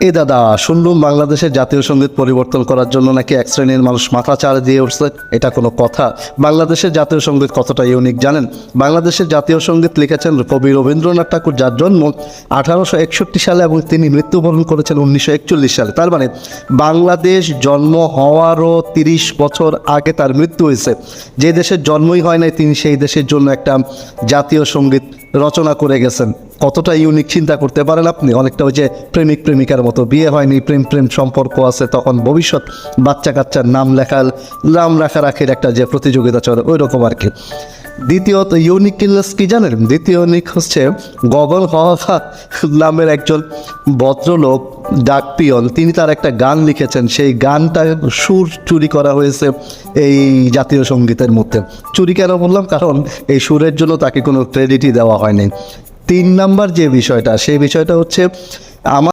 এ দাদা, শুনলুম বাংলাদেশের জাতীয় সঙ্গীত পরিবর্তন করার জন্য নাকি এক শ্রেণীর মানুষ মাথা চাড়া দিয়ে উঠছে। এটা কোনো কথা? বাংলাদেশের জাতীয় সঙ্গীত কতটা ইউনিক জানেন? বাংলাদেশের জাতীয় সঙ্গীত লিখেছেন কবি রবীন্দ্রনাথ ঠাকুর, যার জন্ম 1861 সালে এবং তিনি মৃত্যুবরণ করেছেন 1941 সালে। তার মানে বাংলাদেশ জন্ম হওয়ারও 30 বছর আগে তার মৃত্যু হয়েছে। যে দেশের জন্মই হয় নাই তিনি সেই দেশের জন্য একটা জাতীয় সঙ্গীত রচনা করে গেছেন। কতটা ইউনিক চিন্তা করতে পারেন আপনি? অনেকটা ওই যে প্রেমিক প্রেমিকার মতো, বিয়ে হয়নি, প্রেম প্রেম সম্পর্ক আছে, তখন ভবিষ্যৎ বাচ্চা কাচ্চার নাম রাখার একটা যে প্রতিযোগিতা চলে ওই রকম আর কি। দ্বিতীয়ত ইউনিক কি জানেন? দ্বিতীয় ইউনিক হচ্ছে গগন হওয়া নামের একজন ভদ্রলোক ডাক পিয়ন, তিনি তার একটা গান লিখেছেন। সেই গানটা সুর চুরি করা হয়েছে এই জাতীয় সঙ্গীতের মধ্যে। চুরি কেন বললাম? কারণ এই সুরের জন্য তাকে কোনো ক্রেডিটই দেওয়া হয়নি। 3 নাম্বার যে বিষয়টা, সেই বিষয়টা হচ্ছে আমার